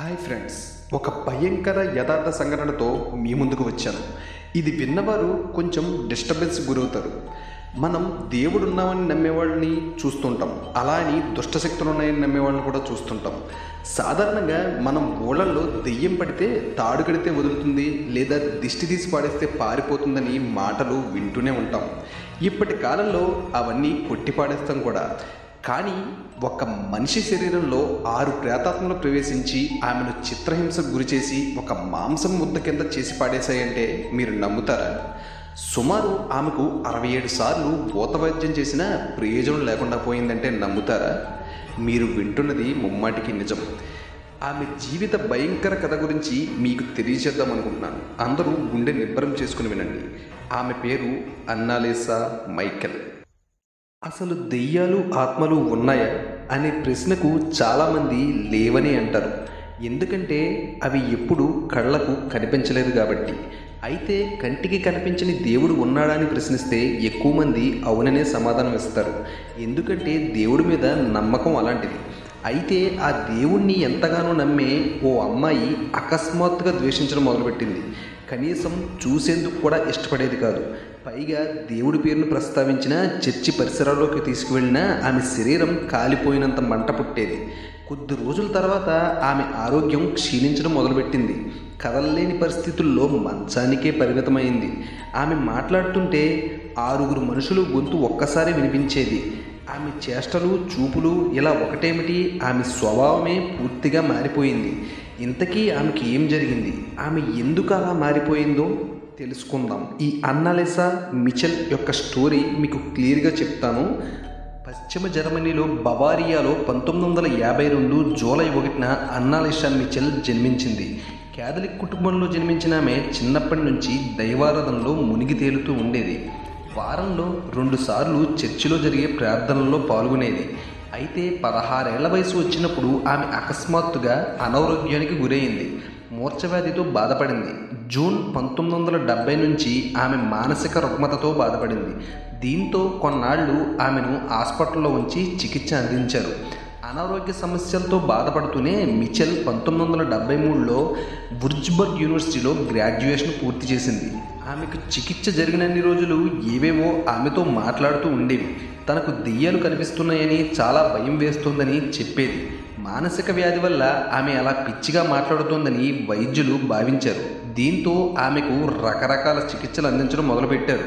Hi friends, ఒక భయంకర యథార్థ సంఘటనతో మీ ముందుకు వచ్చాను. ఇది విన్నవారు కొంచెం డిస్టర్బెన్స్ గురవుతారు. మనం దేవుడున్నామని నమ్మేవాళ్ళని చూస్తుంటాం, అలా అని దుష్టశక్తులు ఉన్నాయని నమ్మేవాళ్ళని కూడా చూస్తుంటాం. సాధారణంగా మనం ఊళ్ళల్లో దెయ్యం పడితే తాడు కడితే వదులుతుంది, లేదా దిష్టి తీసి పాడేస్తే పారిపోతుందని మాటలు వింటూనే ఉంటాం. ఇప్పటి కాలంలో అవన్నీ కొట్టి పాడేస్తాం కూడా. కానీ ఒక మనిషి శరీరంలో 6 ప్రేతాత్మలు ప్రవేశించి ఆమెను చిత్రహింసకు గురిచేసి ఒక మాంసం ముద్ద కింద చేసి పాడేశాయంటే మీరు నమ్ముతారా? సుమారు ఆమెకు 67 సార్లు భూతవైద్యం చేసినా ప్రయోజనం లేకుండా పోయిందంటే నమ్ముతారా? మీరు వింటున్నది ముమ్మాటికి నిజం. ఆమె జీవిత భయంకర కథ గురించి మీకు తెలియజేద్దాం అనుకుంటున్నాను. అందరూ గుండె నిబ్బరం చేసుకుని వినండి. ఆమె పేరు అన్నాలేసా మైకెల్. అసలు దెయ్యాలు ఆత్మలు ఉన్నాయా అనే ప్రశ్నకు చాలామంది లేవని అంటారు. ఎందుకంటే అవి ఎప్పుడు కళ్ళకు కనిపించలేదు కాబట్టి. అయితే కంటికి కనిపించని దేవుడు ఉన్నాడా అని ప్రశ్నిస్తే ఎక్కువ మంది అవుననే సమాధానం ఇస్తారు. ఎందుకంటే దేవుడి మీద నమ్మకం అలాంటిది. అయితే ఆ దేవుణ్ణి ఎంతగానో నమ్మే ఓ అమ్మాయి అకస్మాత్తుగా ద్వేషించడం మొదలుపెట్టింది. కనీసం చూసేందుకు కూడా ఇష్టపడేది కాదు. పైగా దేవుడి పేరును ప్రస్తావించిన చర్చి పరిసరాల్లోకి తీసుకువెళ్ళిన ఆమె శరీరం కాలిపోయినంత మంట పుట్టేది. కొద్ది రోజుల తర్వాత ఆమె ఆరోగ్యం క్షీణించడం మొదలుపెట్టింది. కదలలేని పరిస్థితుల్లో మంచానికే పరిమితమైంది. ఆమె మాట్లాడుతుంటే 6 మనుషులు గొంతు ఒక్కసారి వినిపించేది. ఆమె చేష్టలు చూపులు ఇలా ఒకటేమిటి, ఆమె స్వభావమే పూర్తిగా మారిపోయింది. ఇంతకీ ఆమెకి ఏం జరిగింది, ఆమె ఎందుకు అలా మారిపోయిందో తెలుసుకుందాం. ఈ అన్నాలేసా మిచెల్ యొక్క స్టోరీ మీకు క్లియర్గా చెప్తాను. పశ్చిమ జర్మనీలో బవారియాలో 1952 జూలై 1న అన్నాలేసా మిచెల్ జన్మించింది. క్యాథలిక్ కుటుంబంలో జన్మించిన ఆమె చిన్నప్పటి నుంచి దైవారాధనలో మునిగి తేలుతూ ఉండేది. వారంలో 2 సార్లు చర్చిలో జరిగే ప్రార్థనల్లో పాల్గొనేది. అయితే 16 ఏళ్ల వయసు వచ్చినప్పుడు ఆమె అకస్మాత్తుగా అనారోగ్యానికి గురైంది. మూర్ఛవ్యాధితో బాధపడింది. జూన్ 1970 నుంచి ఆమె మానసిక రుగ్మతతో బాధపడింది. దీంతో కొన్నాళ్లు ఆమెను హాస్పిటల్లో ఉంచి చికిత్స అందించారు. అనారోగ్య సమస్యలతో బాధపడుతూనే మిచెల్ 1973లో వుర్జ్బర్గ్ యూనివర్సిటీలో గ్రాడ్యుయేషన్ పూర్తి చేసింది. ఆమెకు చికిత్స జరిగినన్ని రోజులు ఏవేవో ఆమెతో మాట్లాడుతూ ఉండేవి. తనకు దెయ్యాలు కనిపిస్తున్నాయని, చాలా భయం వేస్తోందని చెప్పేది. మానసిక వ్యాధి వల్ల ఆమె అలా పిచ్చిగా మాట్లాడుతోందని వైద్యులు భావించారు. దీంతో ఆమెకు రకరకాల చికిత్సలు అందించడం మొదలుపెట్టారు.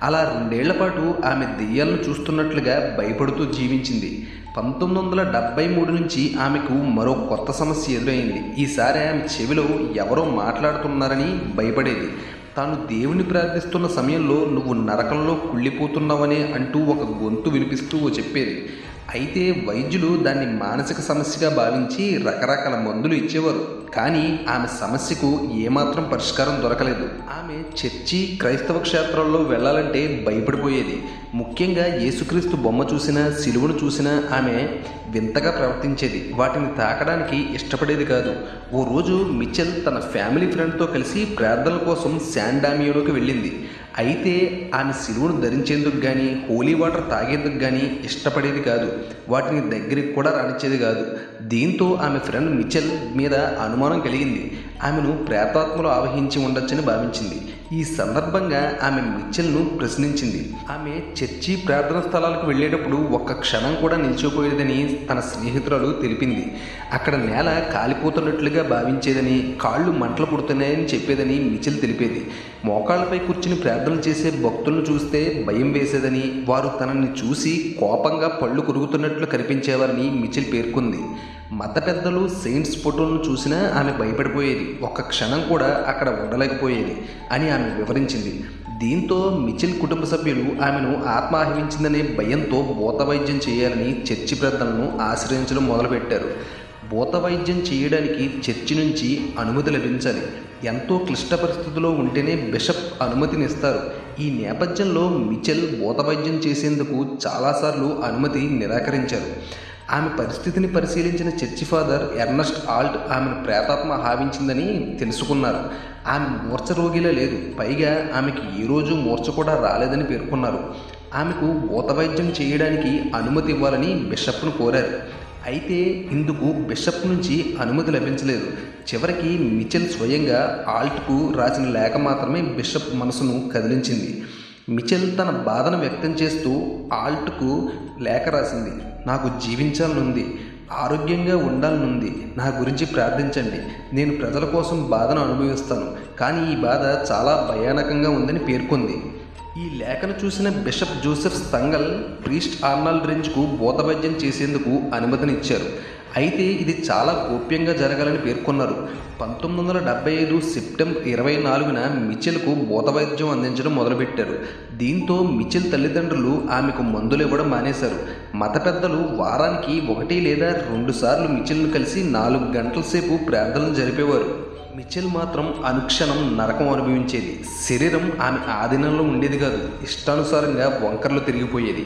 అలా 2 ఏళ్ల పాటు ఆమె దెయ్యాలను చూస్తున్నట్లుగా భయపడుతూ జీవించింది. 1973 నుంచి ఆమెకు మరో కొత్త సమస్య ఎదురైంది. ఈసారి ఆమె చెవిలో ఎవరో మాట్లాడుతున్నారని భయపడేది. తాను దేవుని ప్రార్థిస్తున్న సమయంలో నువ్వు నరకంలో కుళ్ళిపోతున్నావనే అంటూ ఒక గొంతు వినిపిస్తూ చెప్పేది. అయితే వైద్యులు దాన్ని మానసిక సమస్యగా భావించి రకరకాల మందులు ఇచ్చేవారు. కానీ ఆమె సమస్యకు ఏమాత్రం పరిష్కారం దొరకలేదు. ఆమె చర్చి, క్రైస్తవ క్షేత్రాల్లో వెళ్ళాలంటే భయపడిపోయేది. ముఖ్యంగా యేసుక్రీస్తు బొమ్మ చూసినా, సిలువను చూసినా ఆమె వింతగా ప్రవర్తించేది. వాటిని తాకడానికి ఇష్టపడేది కాదు. ఓ రోజు మిచెల్ తన ఫ్యామిలీ ఫ్రెండ్తో కలిసి ప్రార్థనల కోసం శాన్ డామియోలోకి వెళ్ళింది. అయితే ఆమె సిలువను ధరించేందుకు కానీ, హోలీ వాటర్ తాగేందుకు కానీ ఇష్టపడేది కాదు. వాటిని దగ్గరికి కూడా రానిచ్చేది కాదు. దీంతో ఆమె ఫ్రెండ్ మిచెల్ మీద అనుమానం కలిగింది. ఆమెను ప్రేతాత్మలు ఆవహించి ఉండొచ్చని భావించింది. ఈ సందర్భంగా ఆమె మిచెల్ను ప్రశ్నించింది. ఆమె చర్చి, ప్రార్థన స్థలాలకు వెళ్ళేటప్పుడు ఒక్క క్షణం కూడా నిలిచిపోయేదని తన స్నేహితురాలు తెలిపింది. అక్కడ నేల కాలిపోతున్నట్లుగా భావించేదని, కాళ్ళు మంటలు పుడుతున్నాయని చెప్పేదని మిచెల్ తెలిపేది. మోకాళ్ళపై కూర్చుని ప్రార్థనలు చేసే భక్తులను చూస్తే భయం వేసేదని, వారు తనని చూసి కోపంగా పళ్ళు కొరుకుతున్నట్లు కనిపించేవారని మిచెల్ పేర్కొంది. మత పెద్దలు, సెయింట్స్ ఫోటోలను చూసినా ఆమె భయపడిపోయేది. ఒక్క క్షణం కూడా అక్కడ ఉండలేకపోయేది అని ఆమె వివరించింది. దీంతో మిచెల్ కుటుంబ సభ్యులు ఆమెను ఆత్మ ఆహ్వానించిందనే భయంతో భూతవైద్యం చేయాలని చర్చి పెద్దలను ఆశ్రయించడం మొదలుపెట్టారు. భూతవైద్యం చేయడానికి చర్చి నుంచి అనుమతి లభించాలి. ఎంతో క్లిష్ట పరిస్థితుల్లో ఉంటేనే బిషప్ అనుమతినిస్తారు. ఈ నేపథ్యంలో మిచెల్ భూతవైద్యం చేసేందుకు చాలాసార్లు అనుమతి నిరాకరించారు. ఆమె పరిస్థితిని పరిశీలించిన చర్చి ఫాదర్ ఎర్నస్ట్ ఆల్ట్ ఆమెను ప్రేతాత్మ హావించిందని తెలుసుకున్నారు. ఆమె మూర్ఛ రోగిలా లేదు. పైగా ఆమెకి ఏ రోజు మూర్ఛ కూడా రాలేదని పేర్కొన్నారు. ఆమెకు భూతవైద్యం చేయడానికి అనుమతి ఇవ్వాలని బిషప్ను కోరారు. అయితే ఇందుకు బిషప్ నుంచి అనుమతి లభించలేదు. చివరికి మిచెల్ స్వయంగా ఆల్ట్కు రాసిన లేఖ మాత్రమే బిషప్ మనసును కదిలించింది. మిచెల్ తన బాధను వ్యక్తం చేస్తూ ఆల్ట్కు లేఖ రాసింది. నాకు జీవించాలనుంది, ఆరోగ్యంగా ఉండాలనుంది, నా గురించి ప్రార్థించండి. నేను ప్రజల కోసం బాధను అనుభవిస్తాను, కానీ ఈ బాధ చాలా భయానకంగా ఉందని పేర్కొంది. ఈ లేఖను చూసిన బిషప్ జోసెఫ్ స్థంగల్ ప్రీస్ట్ ఆర్నాల్డ్ రెంజ్కు భూతవైద్యం చేసేందుకు అనుమతినిచ్చారు. అయితే ఇది చాలా గోప్యంగా జరగాలని పేర్కొన్నారు. 1975 సెప్టెంబర్ 24న మిచెల్కు భూతవైద్యం అందించడం మొదలుపెట్టారు. దీంతో మిచెల్ తల్లిదండ్రులు ఆమెకు మందులు ఇవ్వడం మానేశారు. మత పెద్దలు వారానికి 1 లేదా 2 సార్లు మిచెల్ను కలిసి 4 గంటల సేపు ప్రార్థనలు జరిపేవారు. మిచెల్ మాత్రం అనుక్షణం నరకం అనుభవించేది. శరీరం ఆమె ఆధీనంలో ఉండేది కాదు, ఇష్టానుసారంగా వంకర్లు తిరిగిపోయేది.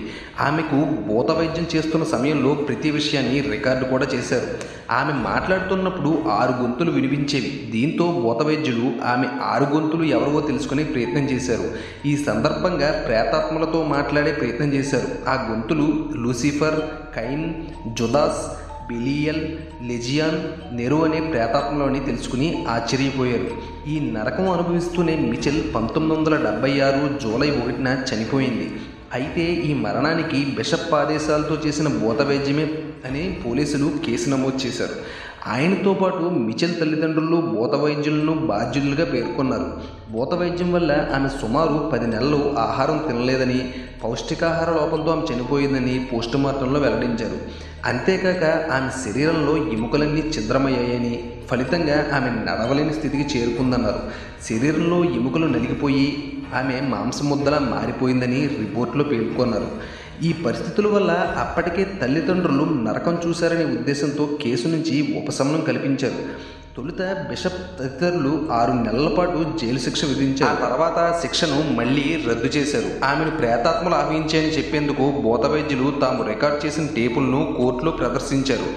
ఆమెకు భూత వైద్యం చేస్తున్న సమయంలో ప్రతి విషయాన్ని రికార్డు కూడా చేశారు. ఆమె మాట్లాడుతున్నప్పుడు 6 గొంతులు వినిపించేవి. దీంతో భూత వైద్యులు ఆమె 6 గొంతులు ఎవరివో తెలుసుకునే ప్రయత్నం చేశారు. ఈ సందర్భంగా ప్రేతాత్మలతో మాట్లాడే ప్రయత్నం చేశారు. ఆ గొంతులు లూసిఫర్, కైన్, జుదాస్, బెలియల్, లెజియాన్, నెరో అనే ప్రేతాత్మలోని తెలుసుకుని ఆశ్చర్యపోయారు. ఈ నరకం అనుభవిస్తూనే మిచెల్ 1976 జూలై 1న చనిపోయింది. అయితే ఈ మరణానికి బిషప్ ఆదేశాలతో చేసిన భూత వైద్యమే అని పోలీసులు కేసు నమోదు చేశారు. ఆయనతో పాటు మిచెల్ తల్లిదండ్రులు భూత వైద్యులను బాధ్యులుగా పేర్కొన్నారు. భూత వైద్యం వల్ల ఆమె సుమారు 10 నెలలు ఆహారం తినలేదని, పౌష్టికాహార లోపంతో ఆమె చనిపోయిందని పోస్టుమార్టంలో వెల్లడించారు. అంతేకాక ఆమె శరీరంలో ఎముకలన్నీ ఛిద్రమయ్యాయని, ఫలితంగా ఆమె నడవలేని స్థితికి చేరుకుందన్నారు. శరీరంలో ఎముకలు నలిగిపోయి ఆమె మాంసముద్దలా మారిపోయిందని రిపోర్టులో పేర్కొన్నారు. ఈ పరిస్థితుల వల్ల అప్పటికే తల్లిదండ్రులు నరకం చూశారనే ఉద్దేశంతో కేసు నుంచి ఉపశమనం కల్పించారు. తొలుత బిషప్ తదితరులు 6 నెలల పాటు జైలు శిక్ష విధించారు. ఆ తర్వాత శిక్షను మళ్లీ రద్దు చేశారు. ఆమెను ప్రేతాత్మలు ఆవహించాయని చెప్పేందుకు భూత వైద్యులు తాము రికార్డ్ చేసిన టేపులను కోర్టులో ప్రదర్శించారు.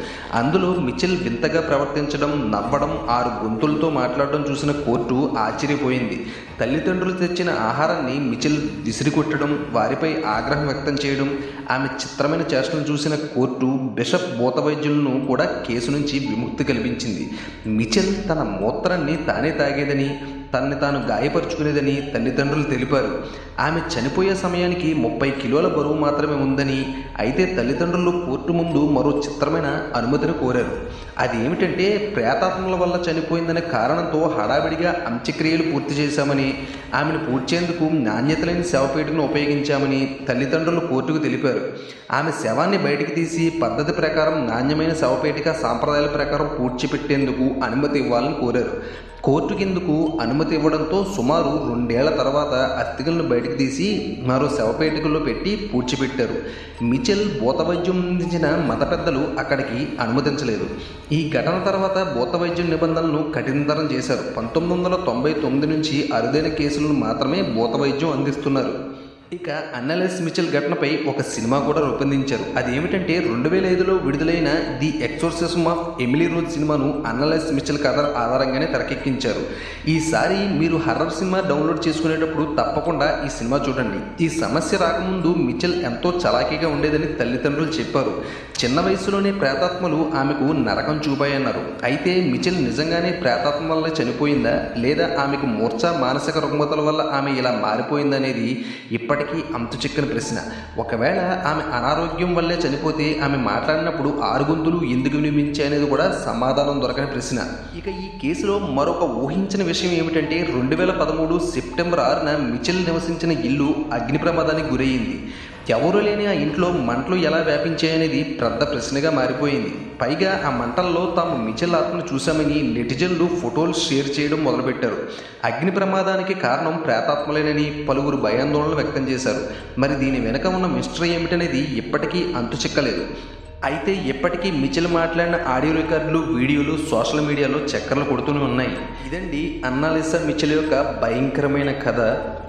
అందులో మిచెల్ వింతగా ప్రవర్తించడం, నవ్వడం, 6 గొంతులతో మాట్లాడడం చూసిన కోర్టు ఆశ్చర్యపోయింది. తల్లిదండ్రులు తెచ్చిన ఆహారాన్ని మిచెల్ విసిరికొట్టడం, వారిపై ఆగ్రహం వ్యక్తం చేయడం, ఆమె చిత్రమైన చేష్టలను చూసిన కోర్టు బిషప్ భూత వైద్యులను కూడా కేసు నుంచి విముక్తి కల్పించింది. మిచెల్ తన మూత్రాన్ని తానే తాగేదని, తనని తాను గాయపరుచుకునేదని తల్లిదండ్రులు తెలిపారు. ఆమె చనిపోయే సమయానికి 30 కిలోల బరువు మాత్రమే ఉందని, అయితే తల్లిదండ్రులు కోర్టు ముందు మరో చిత్రమైన అనుమతిని కోరారు. అది ఏమిటంటే ప్రేతాత్మల వల్ల చనిపోయిందనే కారణంతో హడావిడిగా అంత్యక్రియలు పూర్తి చేశామని, ఆమెను పూడ్చేందుకు నాణ్యత లేని శవపేటికను ఉపయోగించామని తల్లిదండ్రులు కోర్టుకు తెలిపారు. ఆమె శవాన్ని బయటికి తీసి పద్ధతి ప్రకారం నాణ్యమైన శవపేటిక సాంప్రదాయాల ప్రకారం పూడ్చిపెట్టేందుకు అనుమతి ఇవ్వాలని కోరారు. కోర్టుకిందుకు అనుమతి ఇవ్వడంతో సుమారు 2 ఏళ్ల తర్వాత అస్థికలను బయటకు తీసి మరో శవపేటికల్లో పెట్టి పూడ్చిపెట్టారు. మిచెల్ భూత వైద్యం అందించిన మత పెద్దలు అక్కడికి అనుమతించలేదు. ఈ ఘటన తర్వాత భూత వైద్యం నిబంధనలను కఠినతరం చేశారు. 1999 నుంచి అరుదైన కేసులను మాత్రమే భూత వైద్యం అందిస్తున్నారు. ఇక అన్నలెస్ మిచెల్ ఘటనపై ఒక సినిమా కూడా రూపొందించారు. అదేమిటంటే 2005లో విడుదలైన the exorcism of Emily rose సినిమాను అన్నలెస్ మిచెల్ కథ ఆధారంగానే తెరకెక్కించారు. ఈసారి మీరు హర్రర్ సినిమా డౌన్లోడ్ చేసుకునేటప్పుడు తప్పకుండా ఈ సినిమా చూడండి. ఈ సమస్య రాకముందు మిచెల్ ఎంతో చలాకీగా ఉండేదని తల్లిదండ్రులు చెప్పారు. చిన్న వయసులోనే ప్రేతాత్మలు ఆమెకు నరకం చూపాయన్నారు. అయితే మిచెల్ నిజంగానే ప్రేతాత్మ వల్ల చనిపోయిందా, లేదా ఆమెకు మూర్ఛ, మానసిక రుగ్మతల వల్ల ఆమె ఇలా మారిపోయిందనేది ఇప్పటికీ అంతు చిక్కని ప్రశ్న. ఒకవేళ ఆమె అనారోగ్యం వల్లే చనిపోతే ఆమె మాట్లాడినప్పుడు 6 గొంతులు ఎందుకు వినిపించాయనేది కూడా సమాధానం దొరకని ప్రశ్న. ఇక ఈ కేసులో మరొక ఊహించని విషయం ఏమిటంటే 2013 సెప్టెంబర్ 6న మిచెల్ నివసించిన ఇల్లు అగ్ని ప్రమాదానికి గురయ్యింది. ఎవరూ లేని ఆ ఇంట్లో మంటలు ఎలా వ్యాపించాయనేది పెద్ద ప్రశ్నగా మారిపోయింది. పైగా ఆ మంటల్లో తాము మిచెల్ ఆత్మను చూశామని నెటిజన్లు ఫోటోలు షేర్ చేయడం మొదలుపెట్టారు. అగ్ని ప్రమాదానికి కారణం ప్రేతాత్మలేనని పలువురు భయాందోళనలు వ్యక్తం చేశారు. మరి దీని వెనక ఉన్న మిస్టరీ ఏమిటనేది ఇప్పటికీ అంతు చిక్కలేదు. అయితే ఇప్పటికీ మిచెల్ మాట్లాడిన ఆడియో రికార్డులు, వీడియోలు సోషల్ మీడియాలో చక్కర్లు కొడుతూనే ఉన్నాయి. ఇదండి అన్నాలిసా మిచెల్ యొక్క భయంకరమైన కథ.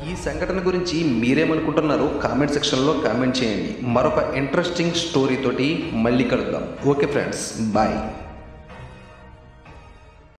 ఈ సంఘటన గురించి మీరేమనుకుంటున్నారో కామెంట్ సెక్షన్లో కామెంట్ చేయండి. మరొక ఇంట్రెస్టింగ్ స్టోరీ తోటి మళ్ళీ కలుద్దాం. Okay friends, bye.